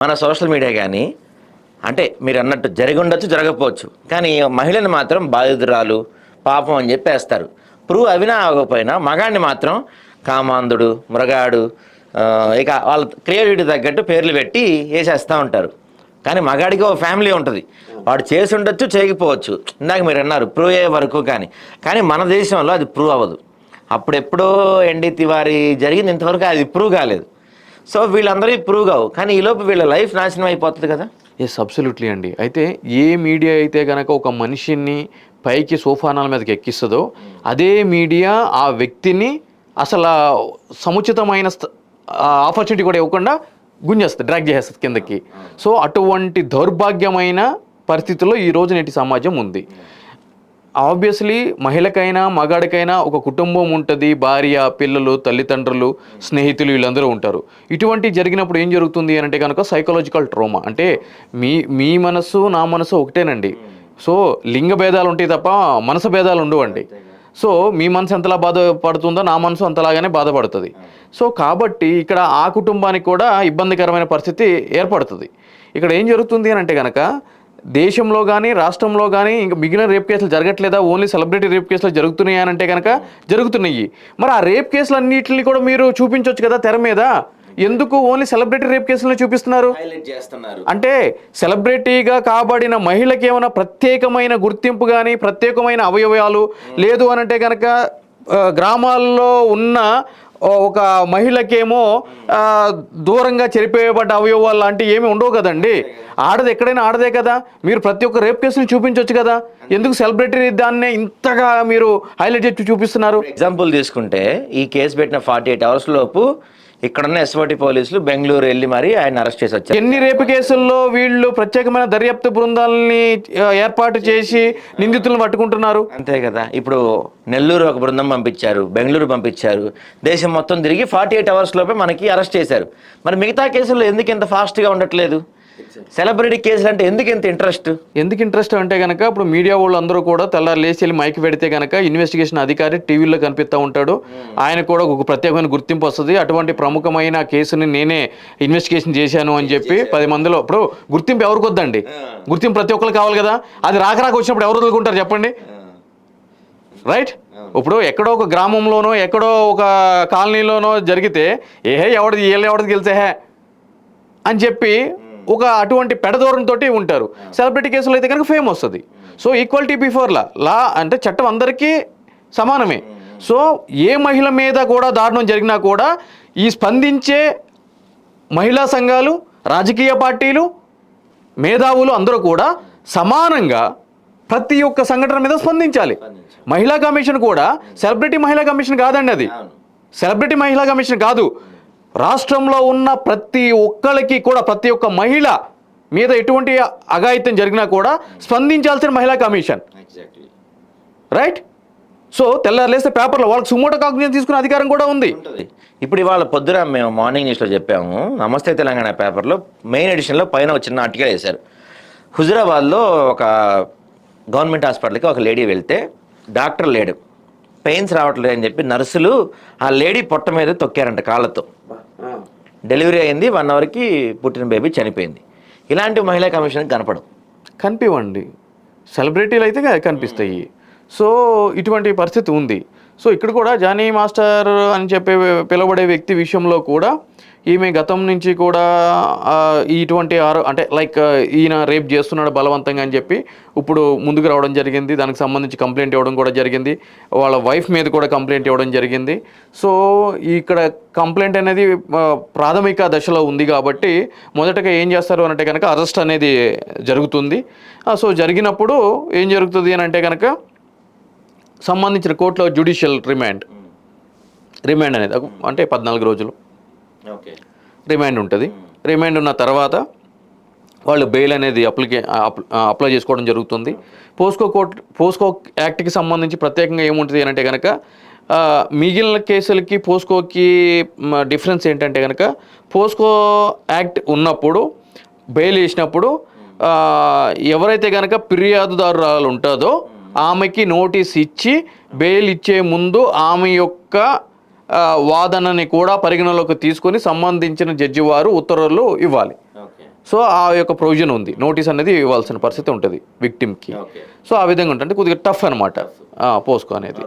మన social media కానీ అంటే మీరు అన్నట్టు జరిగి ఉండొచ్చు, జరగకపోవచ్చు, కానీ మహిళని మాత్రం బాధితురాలు పాపం అని చెప్పేస్తారు. ప్రూవ్ అవినా అవ్వకపోయినా మగాడిని మాత్రం కామాంధుడు, మృగాడు, ఇక వాళ్ళ క్రియేటివిటీ తగ్గట్టు పేర్లు పెట్టి వేసేస్తూ ఉంటారు. కానీ మగాడికి ఒక ఫ్యామిలీ ఉంటుంది, వాడు చేసి ఉండొచ్చు, చేయకపోవచ్చు. ఇందాక మీరు అన్నారు ప్రూవ్ అయ్యే వరకు, కానీ మన దేశంలో అది ప్రూవ్ అవ్వదు. అప్పుడెప్పుడో ఎన్డీ తివారీ జరిగింది, ఇంతవరకు అది ప్రూవ్ కాలేదు. సో వీళ్ళందరూ ప్రూవ్ కావు, కానీ ఈలోపు వీళ్ళ లైఫ్ నాశనం అయిపోతుంది కదా. ఎస్, అబ్సల్యూట్లీ అండి. అయితే ఏ మీడియా అయితే కనుక ఒక మనిషిని పైకి సోఫానాల మీదకి ఎక్కిస్తుందో అదే మీడియా ఆ వ్యక్తిని అసలు సముచితమైన ఆపర్చునిటీ కూడా ఇవ్వకుండా గుంజేస్తుంది, డ్రాగ్ చేసేస్తుంది కిందకి. సో అటువంటి దౌర్భాగ్యమైన పరిస్థితుల్లో ఈరోజు నేటి సమాజం ఉంది. ఆబ్వియస్లీ మహిళకైనా మగాడికైనా ఒక కుటుంబం ఉంటుంది, భార్య, పిల్లలు, తల్లిదండ్రులు, స్నేహితులు, వీళ్ళందరూ ఉంటారు. ఇటువంటి జరిగినప్పుడు ఏం జరుగుతుంది అని అంటే కనుక సైకలాజికల్ ట్రామా. అంటే మీ మనసు నా మనసు ఒకటేనండి. సో లింగ భేదాలు ఉంటాయి తప్ప మనసు భేదాలు ఉండవండి. సో మీ మనసు ఎంతలా బాధపడుతుందో నా మనసు అంతలాగానే బాధపడుతుంది. సో కాబట్టి ఇక్కడ ఆ కుటుంబానికి కూడా ఇబ్బందికరమైన పరిస్థితి ఏర్పడుతుంది. ఇక్కడ ఏం జరుగుతుంది అని అంటే కనుక దేశంలో కానీ రాష్ట్రంలో కానీ ఇంకా మిగిలిన రేప్ కేసులు జరగట్లేదా, ఓన్లీ సెలబ్రిటీ రేప్ కేసులు జరుగుతున్నాయి అని అంటే కనుక జరుగుతున్నాయి. మరి ఆ రేప్ కేసులు అన్నింటినీ కూడా మీరు చూపించవచ్చు కదా తెర మీద. ఎందుకు ఓన్లీ సెలబ్రిటీ రేప్ కేసులను చూపిస్తున్నారు? అంటే సెలబ్రిటీగా కాబడిన మహిళకి ఏమైనా ప్రత్యేకమైన గుర్తింపు కానీ ప్రత్యేకమైన అవయవాలు లేదు అని అంటే కనుక గ్రామాల్లో ఉన్న ఒక మహిళకేమో దూరంగా చెరిపేయబడ్డ అవయవాలు లాంటివి ఏమి ఉండవు కదండి. ఆడది ఎక్కడైనా ఆడదే కదా. మీరు ప్రతి ఒక్క రేప్ కేసుని చూపించవచ్చు కదా. ఎందుకు సెలబ్రిటీ దాన్నే ఇంతగా మీరు హైలైట్ చేసి చూపిస్తున్నారు? ఎగ్జాంపుల్ తీసుకుంటే ఈ కేసు పెట్టిన 48 hours లోపు ఇక్కడున్న ఎస్ఓటి పోలీసులు బెంగళూరు వెళ్ళి మరి ఆయన అరెస్ట్ చేసి వచ్చారు. ఎన్ని రేపు కేసుల్లో వీళ్ళు ప్రత్యేకమైన దర్యాప్తు బృందాలని ఏర్పాటు చేసి నిందితులను పట్టుకుంటున్నారు? అంతే కదా. ఇప్పుడు నెల్లూరు ఒక బృందం పంపించారు, బెంగళూరు పంపించారు, దేశం మొత్తం తిరిగి 48 hours లోపే మనకి అరెస్ట్ చేశారు. మరి మిగతా కేసుల్లో ఎందుకు ఇంత ఫాస్ట్గా ఉండట్లేదు? సెలబ్రిటీ కేసులు అంటే ఎందుకు ఇంత ఇంట్రెస్ట్ అంటే కనుక ఇప్పుడు మీడియా వాళ్ళు అందరూ కూడా తెల్లారు లేచి వెళ్ళి మైక్ పెడితే కనుక ఇన్వెస్టిగేషన్ అధికారి టీవీలో కనిపిస్తూ ఉంటాడు. ఆయన కూడా ఒక ప్రత్యేకమైన గుర్తింపు వస్తుంది. అటువంటి ప్రముఖమైన కేసుని నేనే ఇన్వెస్టిగేషన్ చేశాను అని చెప్పి 10 మందిలో. ఇప్పుడు గుర్తింపు ఎవరికి వద్దండి? గుర్తింపు ప్రతి ఒక్కరికి కావాలి కదా. అది రాక వచ్చినప్పుడు ఎవరు వదులుకుంటారు చెప్పండి, రైట్? ఇప్పుడు ఎక్కడో ఒక గ్రామంలోనో ఎక్కడో ఒక కాలనీలోనో జరిగితే ఎవరిది గెలిచే అని చెప్పి ఒక అటువంటి పెడదూరంతో ఉంటారు. సెలబ్రిటీ కేసులో అయితే కనుక ఫేమ్ వస్తుంది. సో ఈక్వాలిటీ బిఫోర్ లా అంటే చట్టం అందరికీ సమానమే. సో ఏ మహిళ మీద కూడా దారుణం జరిగినా కూడా ఈ స్పందించే మహిళా సంఘాలు, రాజకీయ పార్టీలు, మేధావులు అందరూ కూడా సమానంగా ప్రతి ఒక్క సంఘటన మీద స్పందించాలి. మహిళా కమిషన్ కూడా సెలబ్రిటీ మహిళా కమిషన్ కాదండి. అది సెలబ్రిటీ మహిళా కమిషన్ కాదు. రాష్ట్రంలో ఉన్న ప్రతి ఒక్కరికి కూడా ప్రతి ఒక్క మహిళ మీద ఎటువంటి అఘాయిత్యం జరిగినా కూడా స్పందించాల్సిన మహిళా కమిషన్, రైట్? సో తెల్లారులేస్తే పేపర్లో వాళ్ళకి సుమోటో కాగ్నిషన్ తీసుకునే అధికారం కూడా ఉంది. ఇప్పుడు ఇవాళ పొద్దున మేము మార్నింగ్ న్యూస్లో చెప్పాము, నమస్తే తెలంగాణ పేపర్లో మెయిన్ ఎడిషన్లో పైన ఒక చిన్న ఆర్టికల్ వేశారు. హుజురాబాద్లో ఒక గవర్నమెంట్ హాస్పిటల్కి ఒక లేడీ వెళ్తే డాక్టర్ లేడు, పెయిన్స్ రావట్లేదు అని చెప్పి నర్సులు ఆ లేడీ పొట్ట మీద తొక్కారంట కాళ్ళతో. డెలివరీ అయింది, 1 hourకి పుట్టిన బేబీ చనిపోయింది. ఇలాంటి మహిళా కమిషన్ కనిపివ్వండి, సెలబ్రిటీలు అయితే కనిపిస్తాయి. సో ఇటువంటి పరిస్థితి ఉంది. సో ఇక్కడ కూడా జానీ మాస్టర్ అని చెప్పే పిలువబడే వ్యక్తి విషయంలో కూడా ఈమె గతం నుంచి కూడా ఇటువంటి అంటే లైక్ ఈయన రేప్ చేస్తున్నాడు బలవంతంగా అని చెప్పి ఇప్పుడు ముందుకు రావడం జరిగింది. దానికి సంబంధించి కంప్లైంట్ ఇవ్వడం కూడా జరిగింది. వాళ్ళ వైఫ్ మీద కూడా కంప్లైంట్ ఇవ్వడం జరిగింది. సో ఇక్కడ కంప్లైంట్ అనేది ప్రాథమిక దశలో ఉంది కాబట్టి మొదటగా ఏం చేస్తారు అంటే కనుక అరెస్ట్ అనేది జరుగుతుంది. సో జరిగినప్పుడు ఏం జరుగుతుంది అని అంటే కనుక సంబంధించిన కోర్టులో జ్యుడిషియల్ రిమాండ్ అనేది అంటే 14 రోజులు రిమాండ్ ఉంటుంది. రిమాండ్ ఉన్న తర్వాత వాళ్ళు బెయిల్ అనేది అప్లై చేసుకోవడం జరుగుతుంది. పోస్కో యాక్ట్కి సంబంధించి ప్రత్యేకంగా ఏముంటుంది అని అంటే కనుక మిగిలిన కేసులకి పోస్కోకి డిఫరెన్స్ ఏంటంటే కనుక పోస్కో యాక్ట్ ఉన్నప్పుడు బెయిల్ వేసినప్పుడు ఎవరైతే కనుక ఫిర్యాదుదారురాలు ఉంటుందో ఆమెకి నోటీస్ ఇచ్చి బెయిల్ ఇచ్చే ముందు ఆమె యొక్క వాదనని కూడా పరిగణలోకి తీసుకొని సంబంధించిన జడ్జి వారు ఉత్తర్వులు ఇవ్వాలి. సో ఆ యొక్క ప్రొవిజన్ ఉంది, నోటీస్ అనేది ఇవ్వాల్సిన పరిస్థితి ఉంటుంది విక్టిమ్కి. ఓకే. సో ఆ విధంగా ఉంటుంది, కొద్దిగా టఫ్ అనమాట పోస్కో అనేది.